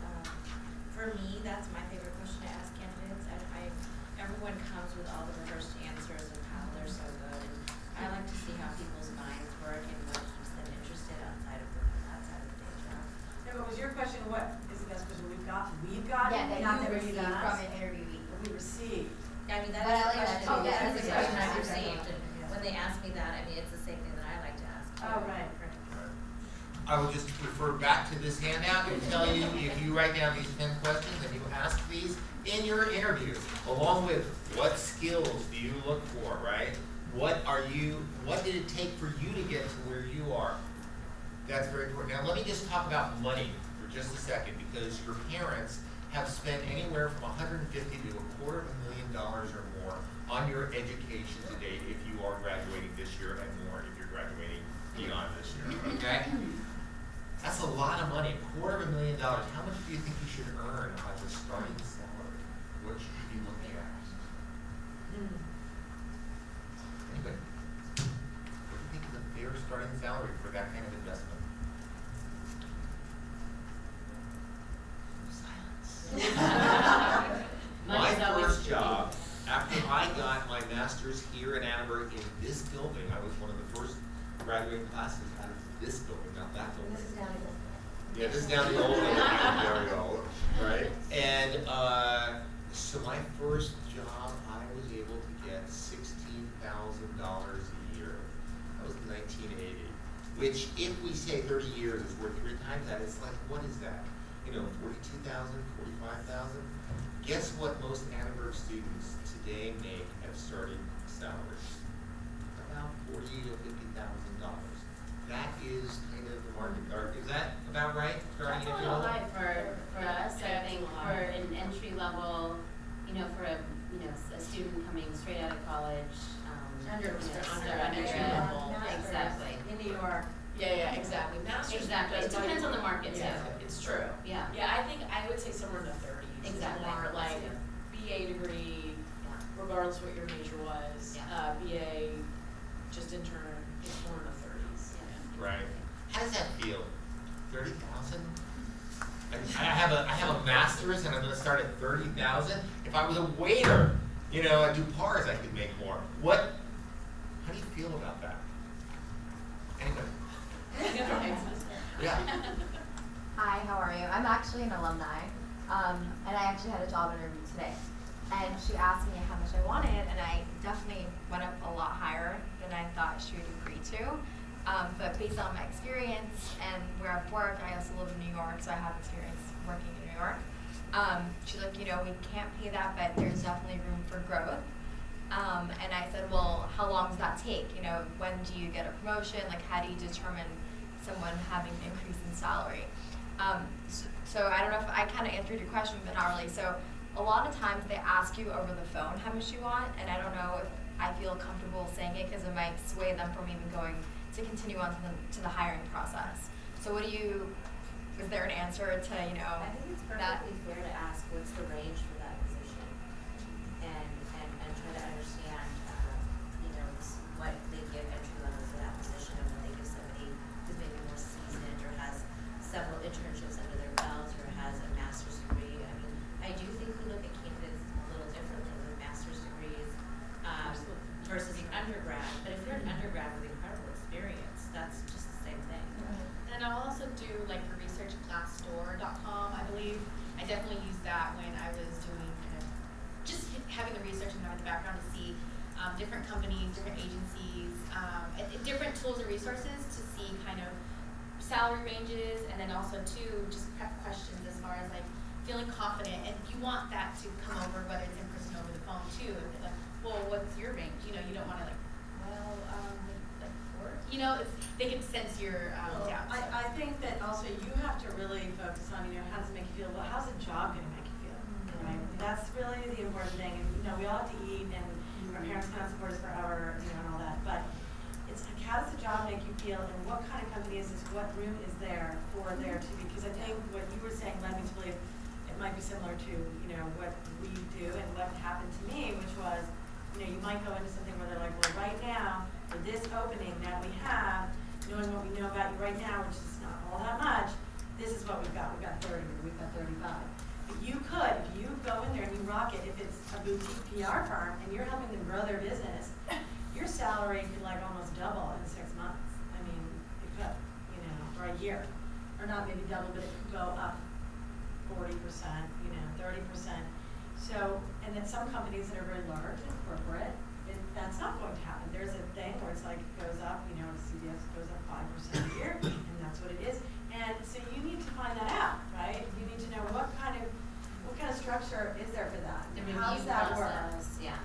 for me, that's my favorite question to ask candidates. Everyone comes with all the rehearsed answers and how they're so good. And I like to see how people's minds work and what keeps them interested outside of the day job. No, but was your question what is the best question we've got? Yeah, that not you that received we've from asked. an interviewee. We received. I mean, But that's I the like that question. too. Oh, Yeah, that's that's the a question question I've I've received. received. And when they ask me that, I mean, it's the same thing that I like to ask. Oh, right. I will just refer back to this handout and tell you if you write down these 10 questions and you ask these in your interview, along with what skills do you look for, right? What did it take for you to get to where you are? That's very important. Now let me just talk about money for just a second, because your parents have spent anywhere from $150,000 to $250,000 or more on your education to date if you are graduating this year, and more if you're graduating beyond this year, okay? That's a lot of money, $250,000. How much do you think you should earn as a starting salary? What should you be looking at? Anybody? What do you think is a fair starting salary for that kind of investment? Silence. My first job, after I got my master's here in Annenberg in this building, I was one of the first graduating classes out of this building, not that building. This is down to Yeah, this is down the old building, I'm very old, right? And so my first job, I was able to get $16,000 a year. That was 1980, which if we say 30 years is worth 3 times that, it's like, what is that? 42,000, 45,000? Guess what most Annenberg students today make at starting salaries? About $40,000 to $50,000. That is kind of the market, or is that about right? That's a little high for us, I think, for an entry level, for a student coming straight out of college, undergrad level, exactly. In New York. Yeah, exactly. Masters. Exactly. It depends on the market too. It's true. Yeah. Yeah, I think I would say somewhere in the 30s. Exactly. More like Yeah. BA degree, regardless of what your major was. Yeah. BA, just intern, it's more in the 30s. Yeah. Right. How does that feel? 30,000? I have a master's and I'm going to start at 30,000. If I was a waiter, at Dupar's, I could make more. How do you feel about that? Anybody? Yeah. Hi, how are you? I'm actually an alumni, and I actually had a job interview today. And she asked me how much I wanted, and I definitely went up a lot higher I thought she would agree to. But based on my experience and where I've worked, I also live in New York, so I have experience working in New York. She's like, we can't pay that, but there's definitely room for growth. And I said, well, how long does that take? When do you get a promotion? Like, how do you determine someone having an increase in salary? So I don't know if I kind of answered your question, but not really. So a lot of times they ask you over the phone how much you want, and I don't know if I feel comfortable saying it because it might sway them from even going to continue on to the hiring process. So is there an answer to, I think it's perfectly fair to ask what's the range for that position and try to understand, what they give entry level for that position and what they give somebody who's maybe more seasoned or has several internships under their belt or has a master's degree. I mean, I do think we look at candidates a little differently with master's degrees versus an undergrad. But if you're an undergrad with incredible experience, that's just the same thing. And I'll also do like the research Glassdoor.com, I believe. I definitely used that when I was doing kind of just having the research and having the background to see different companies, different agencies, different tools and resources to see kind of salary ranges, and then also too just prep questions as far as like feeling confident. And you want that to come over, whether it's in person or over the phone too. And like, well, what's your range? You don't want to like, like 4. They can sense your doubts. I think that also you have to really focus on, how does it make you feel? Well, how's the job going to make you feel? Right? That's really the important thing. And, we all have to eat, and our parents cannot support us forever, and all that. But it's like, how does the job make you feel, and what kind of company is this? What room is there for there to be? Because I think what you were saying led me to believe it might be similar to, what we do and what happened to me, which was, you might go into something where they're like, well, right now, for this opening that we have, knowing what we know about you right now, which is not all that much, this is what we've got. We've got 30 or we've got 35. But you could, if you go in there and you rock it, if it's a boutique PR firm and you're helping them grow their business, your salary could like almost double in 6 months. I mean, it could, or a year. Or not maybe double, but it could go up 40%, 30%. So, and then some companies that are very large and corporate, that's not going to happen. There's a thing where it's like it goes up, CVS goes up 5% a year, and that's what it is. And so you need to find that out, right? You need to know what kind of structure is there for that? How does that work? Yeah.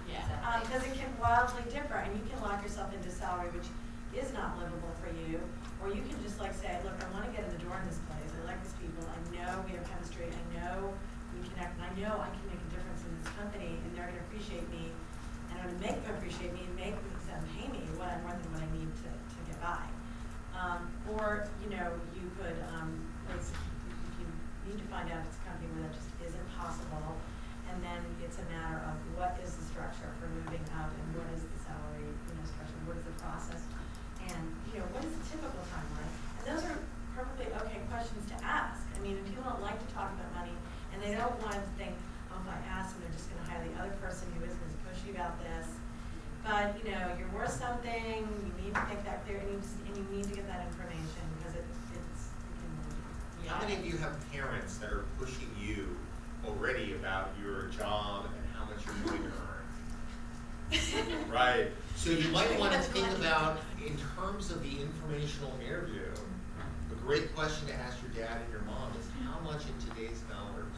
Because it can wildly differ, and you can lock yourself into salary which is not livable for you, or you can just like say, look, I want to get in the door in this place. I like these people. I know we have chemistry. I know we connect, and I know I can make a difference in this company, and they're going to appreciate me, and I'm going to make them appreciate me and make them pay me what I'm worth and what I need to get by. Or you could, if you need to find out if it's a company where that just isn't possible, and then it's a matter of what is the structure for moving up, and what is the salary, structure, what is the process, and what is the typical timeline. And those are perfectly okay questions to ask. I mean, if people don't like to talk about money, and they don't want to think, oh, if I ask them, they're just going to hire the other person who isn't as pushy about this. But you're worth something. You need to make that clear, and you need to get that information because it can. How many of you have parents that are pushing you already about your job and how much you're going to earn? Right. So you might want to think about, in terms of the informational interview, a great question to ask your dad and your mom is how much in today's dollars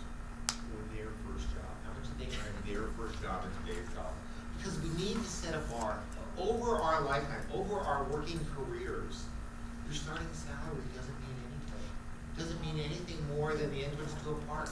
for their first job? How much do they earn in their first job in today's dollars? Because we need to set a bar over our lifetime, over our working careers. Your starting salary doesn't mean anything. Doesn't mean anything more than the entrance to a park.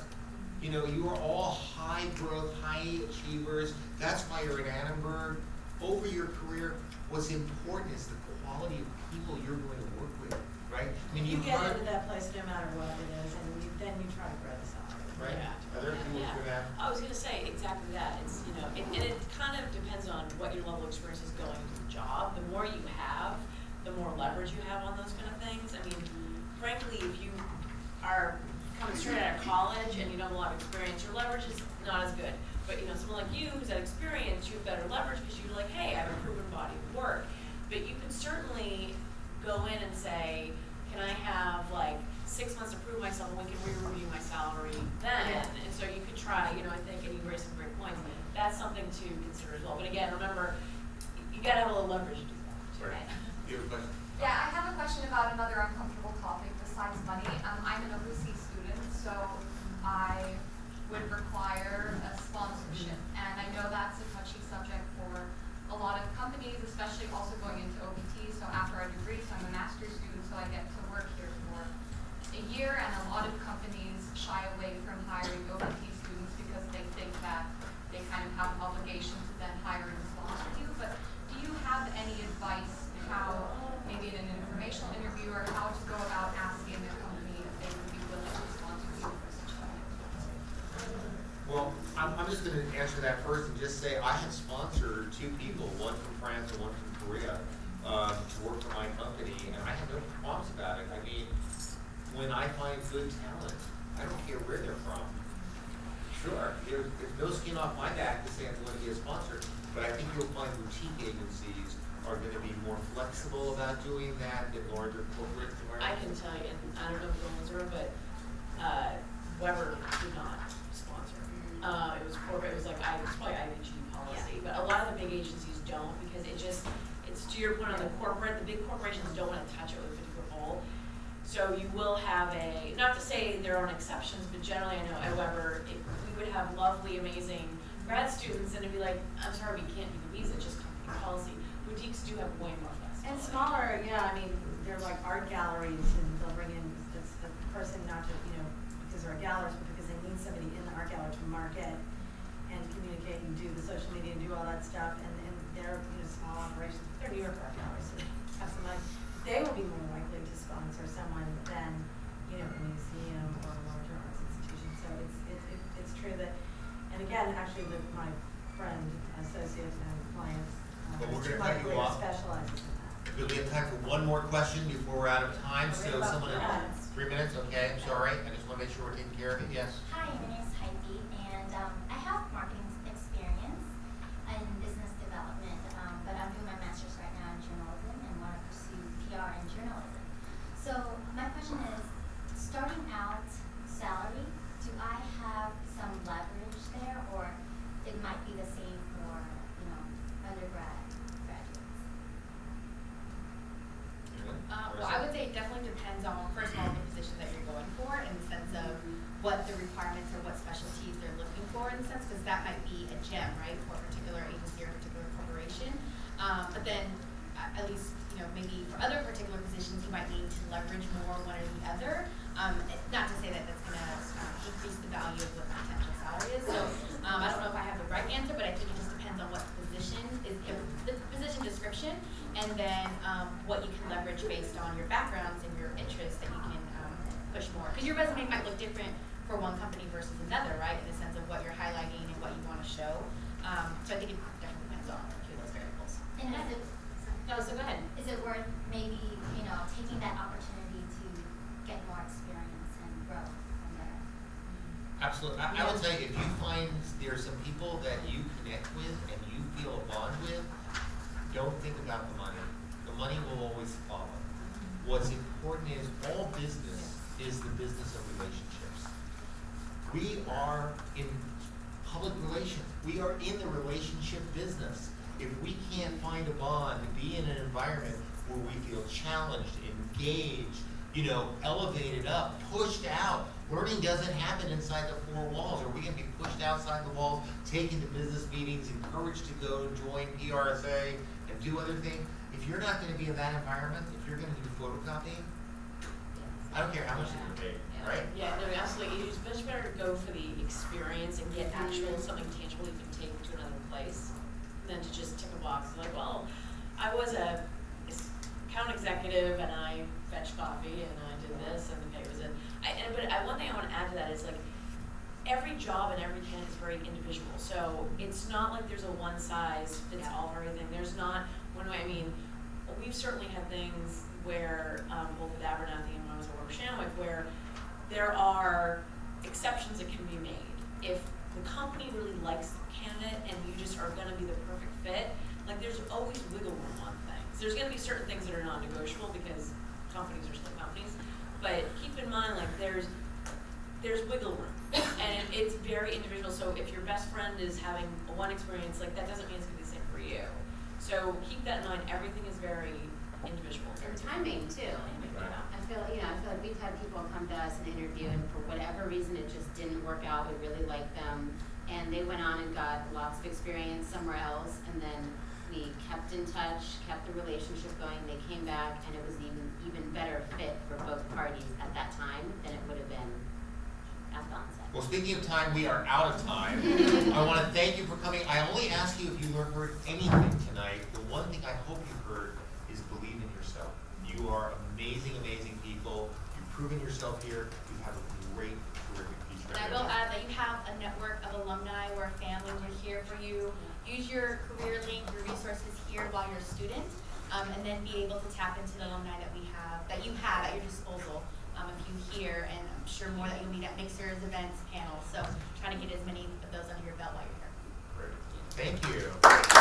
You are all high growth, high achievers. That's why you're at Annenberg. Over your career, what's important is the quality of people you're going to work with, right? I mean, you get into that place no matter what it is, and then you try to grow the salary. Right? Yeah. Other people for that? I was going to say exactly that. It's and it kind of depends on what your level of experience is going into the job. The more you have, the more leverage you have on those kind of things. I mean, frankly, if you are coming straight out of college and you don't have a lot of experience, your leverage is not as good. But someone like you who's had experience, you have better leverage because you're like, hey, I have a proven body of work. But you can certainly go in and say, can I have like 6 months to prove myself, and we can re-review my salary then. And so you could try, I think, and you raised some great points. That's something to consider as well. But again, remember, you got to have a little leverage to do that too. would require a sponsorship. And I know that's a touchy subject for a lot of companies, especially also going into OPT. So after our degree, so I'm a master's student, so I get to work here for a year, and a lot of companies shy away from hiring OPT students because they think that they kind of have an obligation to then hire and sponsor you. But do you have any advice how, maybe in an informational interview, or how to go about asking a company if they would be willing to sponsor you for such a thing? Well, I'm just going to answer that first and just say I have sponsored 2 people, one from France and one from Korea, to work for my company, and I have no qualms about it. I mean, when I find good talent, I don't care where they're from. Sure, there's no skin off my back to say I'm going to be a sponsor, but I think you'll find boutique agencies are going to be more flexible about doing that than larger corporate environments. I can tell you, and I don't know if the are, but Weber did not sponsor. It was corporate. It was like it's probably IVG policy, but a lot of the big agencies don't because it's to your point on the corporate. The big corporations don't want to touch it with a particular hole. So you will have not to say there aren't exceptions, but generally I know at Weber, we would have lovely, amazing grad students, and it'd be like, I'm sorry, we can't do the visa, just company policy. Boutiques do have way more flexibility. And smaller, yeah, I mean, they're like art galleries, and they'll bring in the person not to, because they're galleries, but because they need somebody in the art gallery to market and communicate and do the social media and do all that stuff, and they're, small operations. They're New York art galleries, so they have some money. They will be more likely to sponsor someone than, a museum or a larger arts institution. So it's true that, and again, actually, my friend, associate and client, But we're going to cut you off. specializes in that. We have time for one more question before we're out of time. So someone in 3 minutes, okay? I'm sorry. I just want to make sure we're taking care of it. Yes. Hi, my name is Heidi, and I have marketing experience in business development, but I'm doing my master's right now in journalism and want to pursue PR and journalism. So my question is, starting out salary, do I have some leverage there, or it might be the same for undergrad graduates? Well, I would say it definitely depends on, first of all, the position that you're going for, in the sense of what the requirements or what specialties they're looking for, in the sense, because that might be a gem, right, for a particular agency or a particular corporation. But then, at least, maybe for other particular positions, you might need to leverage more one or the other. Not to say that that's going to increase the value of what the potential salary is. So I don't know if I have the right answer, but I think it just depends on what the position is, the position description, and then what you can leverage based on your backgrounds and your interests that you can push more. Because your resume might look different for one company versus another, right? In the sense of what you're highlighting and what you want to show. So I think it definitely depends on a few of those variables. And So go ahead. Is it worth maybe, taking that opportunity to get more experience and grow from there? Absolutely. I would say if you find there's some people that you connect with and you feel a bond with, don't think about the money. The money will always follow. What's important is all business is the business of relationships. We are in public relations. We are in the relationship business. If we can't find a bond to be in an environment where we feel challenged, engaged, elevated up, pushed out, learning doesn't happen inside the 4 walls. Are we going to be pushed outside the walls, taken to business meetings, encouraged to go join PRSA and do other things? If you're not going to be in that environment, if you're going to do photocopying, I don't care how much you're paid, right? Yeah, no, absolutely. It's much better to go for the experience and get actual something tangible you can take to another place than to just tick a box. Like, well, I was a account executive and I fetched coffee and I did this and the pay was in. One thing I want to add to that is like every job and every candidate is very individual. So it's not like there's a one size fits all for everything. There's not one way. I mean, we've certainly had things where both with Abernathy and when I was at Shanwick where there are exceptions that can be made. If the company really likes the candidate and you just are going to be the perfect fit, like there's always wiggle room on things. There's going to be certain things that are non-negotiable because companies are still companies, but keep in mind like there's wiggle room and it's very individual. So if your best friend is having one experience, like that doesn't mean it's going to be the same for you. So keep that in mind. Everything is very individual. And timing too. Yeah. I feel like we've had people come to us and interview, and for whatever reason, it just didn't work out. We really liked them, and they went on and got lots of experience somewhere else, and then we kept in touch, kept the relationship going. They came back, and it was even better fit for both parties at that time than it would have been at the onset. Well, speaking of time, we are out of time. I want to thank you for coming. I only ask you if you heard anything tonight. The one thing I hope you heard is believe in yourself. You are amazing, amazing people. You've proven yourself here. You have a great, terrific future. And I will add that you have a network of alumni. We're a family. We're here for you. Use your career link, your resources here while you're a student, and then be able to tap into the alumni that you have at your disposal. If you hear, and I'm sure more that you'll meet at mixers, events, panels. So try to get as many of those under your belt while you're here. Great. Thank you.